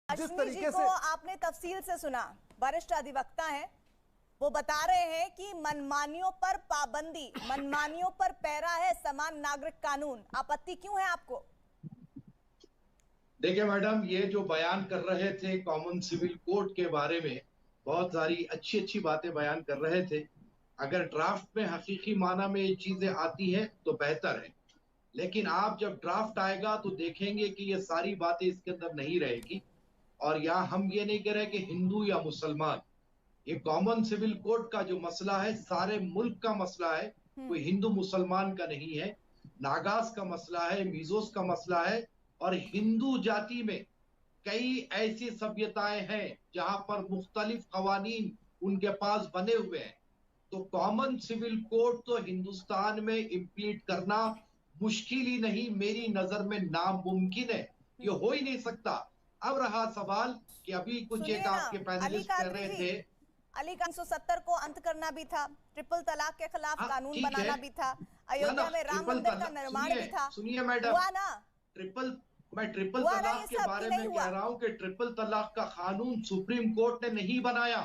जिस तरीके से आपने तफसील से सुना, वरिष्ठ अधिवक्ता हैं, वो बता रहे हैं कि मनमानियों पर पाबंदी, मनमानियों पर पैरा है समान नागरिक कानून। आपत्ति क्यों है आपको? देखिए मैडम, ये जो बयान कर रहे थे कॉमन सिविल कोड के बारे में, बहुत सारी अच्छी अच्छी बातें बयान कर रहे थे। अगर ड्राफ्ट में हकीकी माना में ये चीजें आती है तो बेहतर है, लेकिन आप जब ड्राफ्ट आएगा तो देखेंगे कि ये सारी बातें इसके अंदर नहीं रहेगी। और यहाँ हम ये नहीं कह रहे कि हिंदू या मुसलमान, ये कॉमन सिविल कोड का जो मसला है सारे मुल्क का मसला है, कोई हिंदू मुसलमान का नहीं है। नागास का मसला है, मिजोस का मसला है, और हिंदू जाति में कई ऐसी सभ्यताएं हैं जहां पर मुख्तलिफ कवानीन उनके पास बने हुए हैं। तो कॉमन सिविल कोड तो हिंदुस्तान में इम्प्लीट करना मुश्किल ही नहीं, मेरी नजर में नामुमकिन है, ये हो ही नहीं सकता। अब रहा सवाल कि अभी कुछ एक आपके पैनलिस्ट कह रहे थे अली 370 को अंत करना भी था, ट्रिपल तलाक के खिलाफ कानून बनाना भी था, अयोध्या में राम मंदिर का निर्माण भी था। सुनिए मैडम, हुआ ना? मैं ट्रिपल तलाक के बारे में कह रहा हूं कि ट्रिपल तलाक का कानून सुप्रीम कोर्ट ने नहीं बनाया।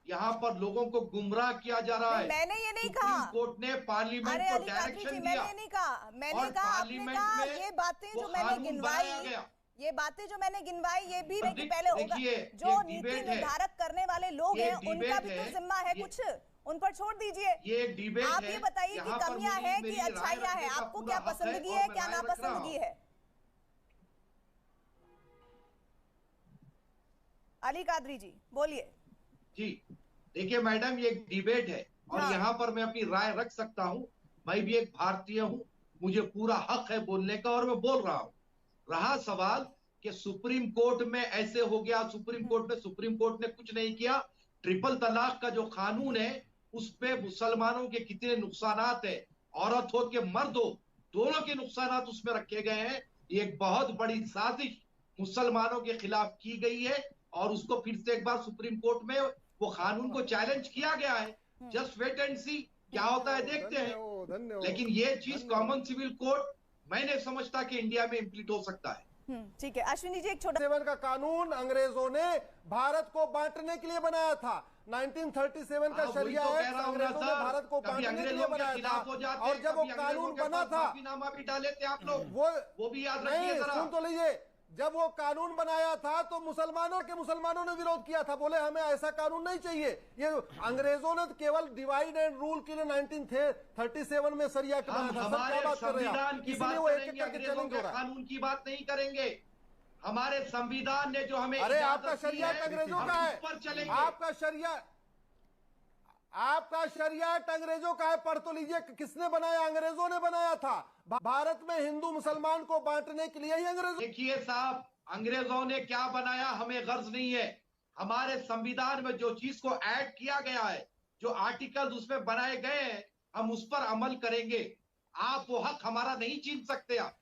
यहाँ पर लोगों को गुमराह किया जा रहा है। मैंने ये नहीं कहा। सुप्रीम कोर्ट ने पार्लियामेंट को डायरेक्शन दिया। मैंने नहीं कहा, मैंने कहा आपने कहा ये बातें जो मैंने गिनवाई, ये बातें जो मैंने गिनवाई, ये भी नहीं कि पहले होगा। जो नीति निर्धारक करने वाले लोग हैं उनका भी तो जिम्मा है, कुछ उन पर छोड़ दीजिए। ये डिबेट आप ये बताइए कि कमियां है कि अच्छाइयां है, आपको क्या पसंदगी है, क्या नापसंदगी है? अली कादरी जी बोलिए। जी देखिए मैडम, ये एक डिबेट है और यहाँ पर मैं अपनी राय रख सकता हूँ। मैं भी एक भारतीय हूँ, मुझे पूरा हक है बोलने का और मैं बोल रहा हूँ। रहा सवाल कि सुप्रीम कोर्ट में ऐसे हो गया, सुप्रीम कोर्ट ने कुछ नहीं किया। ट्रिपल तलाक का जो कानून है उस पे मुसलमानों के कितने नुकसानात है, औरत हो के मर्द हो, दोनों के नुकसानात उसमें रखे गए हैं। ये एक बहुत बड़ी साजिश मुसलमानों के खिलाफ की गई है और उसको फिर से एक बार सुप्रीम कोर्ट में वो कानून को चैलेंज किया गया है। जस्ट वेट एंड सी क्या होता है, देखते हैं। लेकिन ये चीज कॉमन सिविल कोड मैं नहीं समझता कि इंडिया में इम्प्लीट हो सकता है। ठीक है अश्विनी जी, एक छोटा 7 का कानून अंग्रेजों ने भारत को बांटने के लिए बनाया था। 1937 का शरिया एक्ट अंग्रेजों ने भारत को बांटने के लिए बनाया था, और जब वो कानून बना था, माफीनामा भी डाले थे आप लोग, वो भी याद नहीं, रखिए। सुन तो लीजिए, जब वो कानून बनाया था तो मुसलमानों ने विरोध किया था, बोले हमें ऐसा कानून नहीं चाहिए। ये अंग्रेजों ने केवल डिवाइड एंड रूल के लिए 1937 में शरिया के बनाया था। हमारे संविधान की बात करेंगे, अंग्रेजों के कानून की बात नहीं करेंगे। हमारे संविधान ने जो हमें, अरे आपका शरिया अंग्रेजों का है, आपका शरिया अंग्रेजों का है, पढ़ तो लीजिए। किसने बनाया? अंग्रेजों ने बनाया था। भारत में हिंदू मुसलमान को बांटने के लिए ही अंग्रेजों। देखिए साहब, अंग्रेजों ने क्या बनाया हमें गर्ज नहीं है। हमारे संविधान में जो चीज को ऐड किया गया है, जो आर्टिकल्स उसमें बनाए गए हैं, हम उस पर अमल करेंगे। आप वो हक हमारा नहीं छीन सकते। आप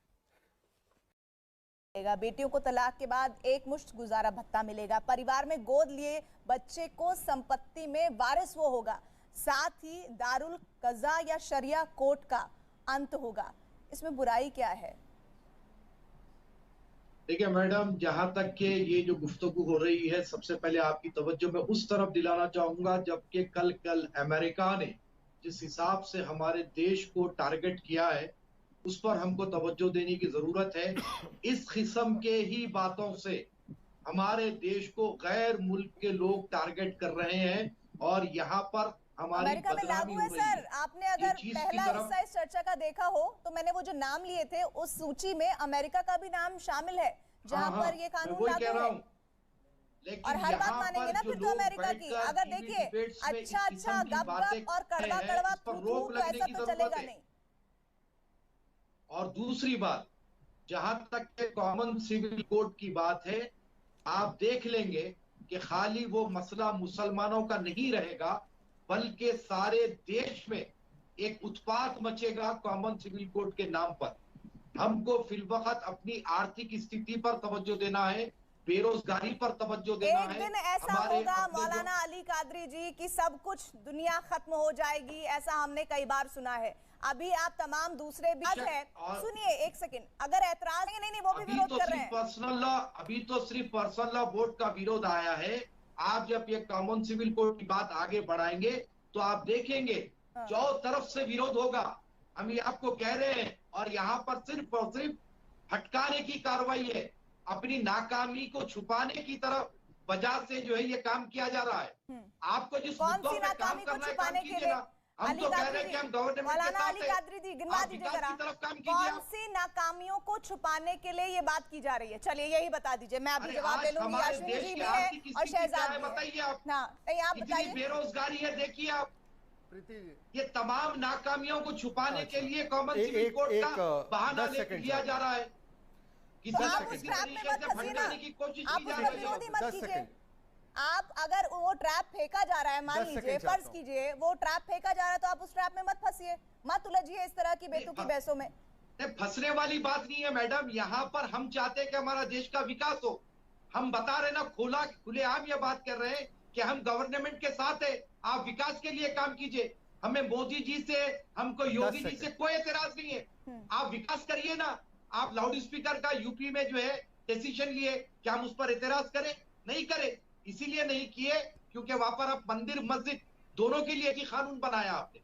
बेटियों को तलाक के बाद एक मुश्त गुजारा भत्ता मिलेगा, परिवार में गोद लिए बच्चे को संपत्ति में वारिस वो होगा, साथ ही दारुल कज़ा या शरिया कोर्ट का अंत होगा। इसमें बुराई क्या है? देखिए मैडम, जहां तक के ये जो गुफ्तगू हो रही है, सबसे पहले आपकी तवज्जो मैं उस तरफ दिलाना चाहूंगा जबकि कल अमेरिका ने जिस हिसाब से हमारे देश को टारगेट किया है उस पर हमको तवज्जो देने की जरूरत है। इस किस्म के ही बातों से हमारे देश को गैर मुल्क के लोग टारगेट कर रहे हैं और यहाँ पर हमारी अमेरिका में लागू है। सर, आपने अगर पहला हिस्सा इस चर्चा का देखा हो तो मैंने वो जो नाम लिए थे उस सूची में अमेरिका का भी नाम शामिल है जहां पर ये कानून लागू है। और हर बात मानेंगे ना फिर तो अमेरिका की। अगर देखिए अच्छा गप और कड़वा तो ऐसा तो चलेगा नहीं। और दूसरी बात, जहां तक के कॉमन सिविल कोड की बात है, आप देख लेंगे कि खाली वो मसला मुसलमानों का नहीं रहेगा बल्कि सारे देश में एक उत्पात मचेगा कॉमन सिविल कोड के नाम पर। हमको फिलवक्त अपनी आर्थिक स्थिति पर तवज्जो देना है। बेरोजगारी पर तवज्जो देना है। एक दिन ऐसा होगा मौलाना अली कादरी जी कि सब कुछ दुनिया खत्म हो जाएगी, ऐसा हमने कई बार सुना है। अभी आप तमाम दूसरे भी है, सुनिए एक सेकंड, अगर ऐतराज नहीं वो भी विरोध कर रहे हैं। अभी तो सिर्फ पर्सनल लॉ बोर्ड का विरोध आया है। आप जब ये कॉमन सिविल कोड की बात आगे बढ़ाएंगे तो आप देखेंगे चारों तरफ से विरोध होगा। हम ये आपको कह रहे हैं, और यहाँ पर सिर्फ और सिर्फ हटकाने की कार्रवाई है। अपनी नाकामी को छुपाने की तरफ वजह से जो है ये काम किया जा रहा है। आपको जिस मुद्दों पे काम करना है काम कीजिए ना। हम तो कह रहे हैं कि हम गवर्नमेंट के साथ हैं। आप विकास की तरफ काम कीजिए। कौन सी नाकामियों को छुपाने के लिए ये बात की जा रही है? चलिए यही बता दीजिए, मैं अभी जवाब दे लूंगी। अश्विनी जी भी है और शहजाद भी है। बताइए आप, नहीं आप बताइए। बेरोजगारी है, देखिए आप, ये तमाम नाकामियों को छुपाने के लिए कॉमन सिविल कोड का बहाना लिया जा रहा है। आप उस ट्रैप में मत फंसिए की कोशिश की जा रही है। मत कीजिए। आप अगर वो ट्रैप फेंका जा रहा है, मान लीजिए फर्ज कीजिए वो ट्रैप फेंका जा रहा है, तो आप उस ट्रैप में मत फंसिए, मत उलझिए इस तरह की बेतुकी बहसों में। फंसने वाली बात नहीं है मैडम। यहाँ पर हम चाहते हैं कि हमारा देश का विकास हो। हम बता रहे ना, खुलेआम ये बात कर रहे हैं कि हम गवर्नमेंट के साथ है। आप विकास के लिए काम कीजिए। हमें मोदी जी से, हमको योगी जी से कोई एतराज नहीं है। आप विकास करिए ना। आप लाउड स्पीकर का यूपी में जो है डिसीजन लिए, क्या हम उस पर एतराज करें? नहीं करें। इसीलिए नहीं किए क्योंकि वहां पर आप मंदिर मस्जिद दोनों के लिए ही कानून बनाया आपने।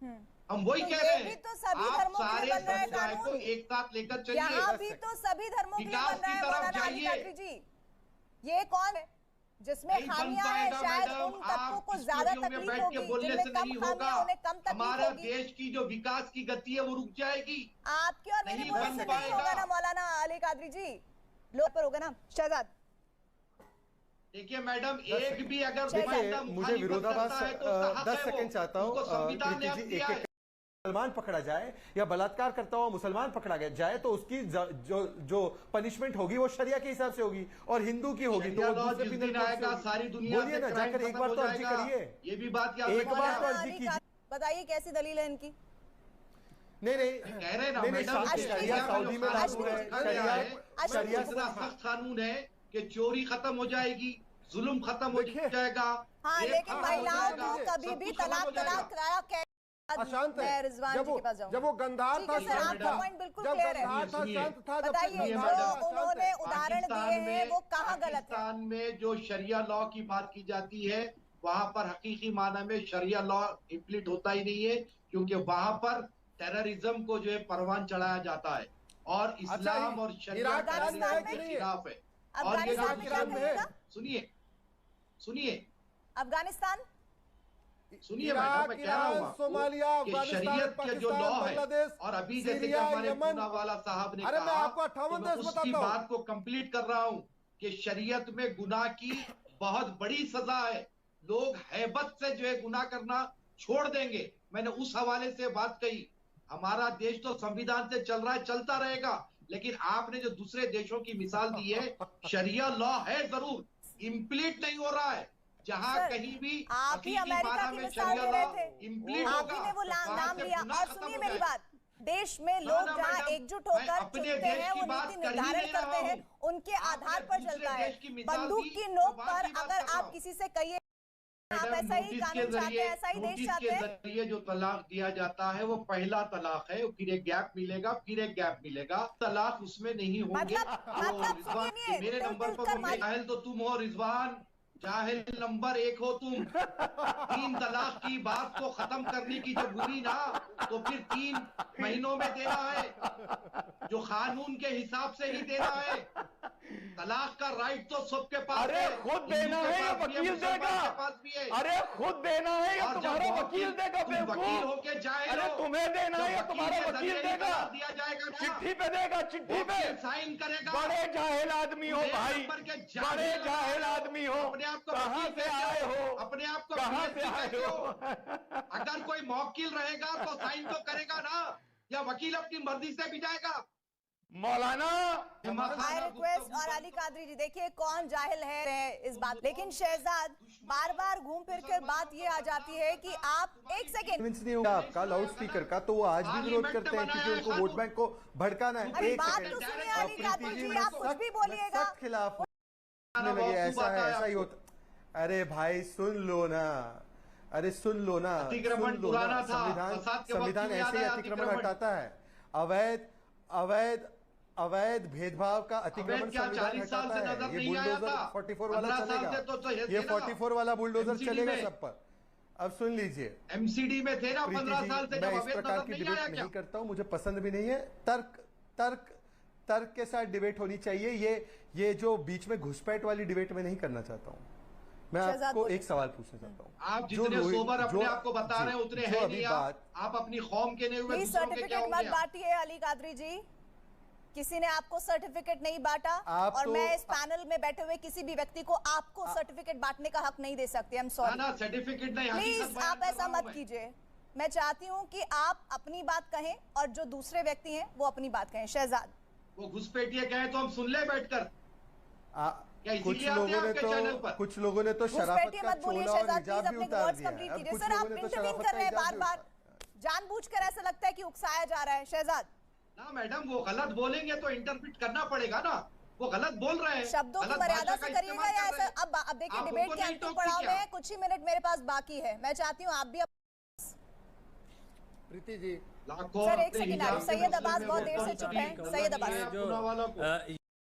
हम वही कह रहे हैं, तो सभी आप सारे समुदाय को एक साथ लेकर चलिए। यहाँ भी तो सभी धर्मों के लिए बन रहा है मौलाना अली कादरी जी। ये कौन है जिसमें खामियां हैं? शायद उन तत्वों को ज्यादा तकलीफ होगी, जिनमें कम खामियां उन्हें कम तकलीफ हमारा होगी। देश की जो विकास की गति है वो रुक जाएगी। आपके और मेरी बोल से नहीं होगा ना मौलाना अली कादरी जी, लोग पर होगा ना। शहजाद देखिए मैडम, एक भी अगर मुझे विरोधाभास 10 सेकंड चाहता हूँ। मुसलमान पकड़ा जाए या बलात्कार करता हुआ मुसलमान पकड़ा जाए तो उसकी जो पनिशमेंट होगी वो शरिया के हिसाब से होगी और हिंदू की होगी तो दूसरे पिनल आएगा। सारी दुनिया बोलिए ना, जाकर एक बार तो अर्जी करिए। ये भी बात एक बार तो अर्जी कीजिए। बताइए कैसी दलील है इनकी? नहीं कह रहे ना, शरिया सऊदी में लागू है। शरिया सख्त कानून है कि चोरी खत्म हो जाएगी, जुल्म खत्म हो जाएगा। हाँ, लेकिन महिलाओं को कभी भी तलाक अशांत है। जब वो गंधार था, बिल्कुल क्लियर है। बताइए जो उन्होंने उदाहरण दिए हैं वो कहाँ गलत है? पाकिस्तान में जो शरिया लॉ की बात की जाती है वहां पर हकीकी माना में शरिया लॉ इम्प्लीट होता ही नहीं है, क्योंकि वहां पर टेररिज्म को जो है परवान चढ़ाया जाता है और इस्लाम और शरिया के खिलाफ है। और ये सुनिए अफगानिस्तान, सुनिए मैडम, मैं कह रहा हूँ कि शरीयत के जो लॉ है, और अभी जैसे कि हमारे पूना वाला साहब ने कहा, आपको 58 देश उसकी बात को कंप्लीट कर रहा हूँ कि शरीयत में गुनाह की बहुत बड़ी सजा है। लोग हैबत से जो है गुनाह करना छोड़ देंगे। मैंने उस हवाले से बात कही। हमारा देश तो संविधान से चल रहा है, चलता रहेगा, लेकिन आपने जो दूसरे देशों की मिसाल दी है, शरिया लॉ है जरूर, इम्प्लीट नहीं हो रहा है। जहाँ कहीं भी आप ही अमेरिका की मिसाल दे रहे थे, आप ही ने वो नाम लिया। और सुनिए मेरी बात, देश में लोग जहाँ एकजुट होकर चुनते हैं, वो नीति निर्धारण करते हैं, उनके आधार पर चलता है। बंदूक की नोक पर अगर आप किसी से कहिए आप ऐसा ही कानून चाहते हैं, ऐसा ही देश चाहते हैं, जरिए जो तलाक दिया जाता है वो पहला तलाक है, फिर एक गैप मिलेगा, फिर एक गैप मिलेगा। तलाक उसमें नहीं होंगे। मेरे नंबर पर जाहिल तो तुम हो रिजवान, जाहिल नंबर 1 हो तुम। 3 तलाक की बात को खत्म करने की जब हुई ना, तो फिर 3 महीनों में देना है, जो कानून के हिसाब से ही देना है। तलाक का राइट तो सबके पास है। अरे खुद देना है या वकील देगा? अरे खुद देना है या तुम्हारा वकील देगा? वकील होके जाए, अरे तुम्हें देना है या तुम्हारा वकील देगा? दिया जाएगा, चिट्ठी पे देगा, चिट्ठी पे साइन करेगा। बड़े जाहिल आदमी हो भाई, बड़े जाहिल आदमी हो। कहाँ से आए हो? अपने आप को कहाँ से आए हो? अगर कोई मौकिल रहेगा तो साइन तो करेगा ना, या वकील अपनी मर्जी से भी जाएगा? मौलाना आई रिक्वेस्ट। और अली कादरी जी, देखिए कौन जाहिल है इस बात, लेकिन शहजाद बार बार घूम फिर कर बात ये आ जाती है कि आप एक सेकेंड नहीं होगा आपका लाउड स्पीकर का, तो वो आज भी विरोध करते हैं क्योंकि उनको वोट बैंक को भड़काना है। बात तो सुनिए अली कादरी जी, आप कुछ भी बोलिएगा। खिलाफ लगे ऐसा है, ऐसा ही होता। अरे भाई सुन लो ना, अरे सुन लो ना, अतिक्रमण पुराना था, संविधान ऐसे ही अतिक्रमण हटाता है। अवैध भेदभाव का अतिक्रमण संविधान हटाता है। ये बुलडोजर 44 वाला चलेगा, ये 44 वाला बुलडोजर चलेगा सब पर। अब सुन लीजिए, एमसीडी में थे ना 15 साल से, मैं इस प्रकार की डिबेट नहीं करता हूं, मुझे पसंद भी नहीं है। तर्क के साथ डिबेट होनी चाहिए। ये जो बीच में घुसपैठ वाली डिबेट में नहीं करना चाहता हूं। मैं आपको एक सवाल पूछना चाहता हूँ। आप जितने सोबर अपने आप को बता रहे हैं उतने हैं नहीं। आप अपनी कौम के नहीं हुए, दूसरों के क्या मत बांटिए अली कादरी जी। किसी ने आपको सर्टिफिकेट नहीं बांटा, और मैं इस पैनल में बैठे हुए किसी भी व्यक्ति को आपको सर्टिफिकेट बांटने का हक नहीं दे सकती। आई एम सॉरी, सर्टिफिकेट नहीं, प्लीज आप ऐसा मत कीजिए। मैं चाहती हूँ कि आप अपनी बात कहें और जो दूसरे व्यक्ति हैं वो अपनी बात कहें। शहजाद, वो घुसपैठिए कहे तो हम सुन ले बैठकर। कुछ लोगों ने तो शराफत का चोला और हिजाब भी उतार दिया है। सर आप इंटरवीन कर रहे हैं बार-बार, जानबूझकर ऐसा लगता है कि उकसाया जा रहा है। शहजाद ना मैडम, वो गलत बोलेंगे तो इंटरप्रेट करना पड़ेगा ना। वो गलत बोल रहे हैं, शब्दों की मर्यादा से करिएगा या ऐसा। अब देखिए डिबेट के अंतिम पड़ाव में कुछ ही मिनट मेरे पास बाकी है। मैं चाहती हूँ आप भी प्रीति जी सर एक सेकंड, सैयद अब्बास बहुत देर से चुप हैं। सैयद अब्बास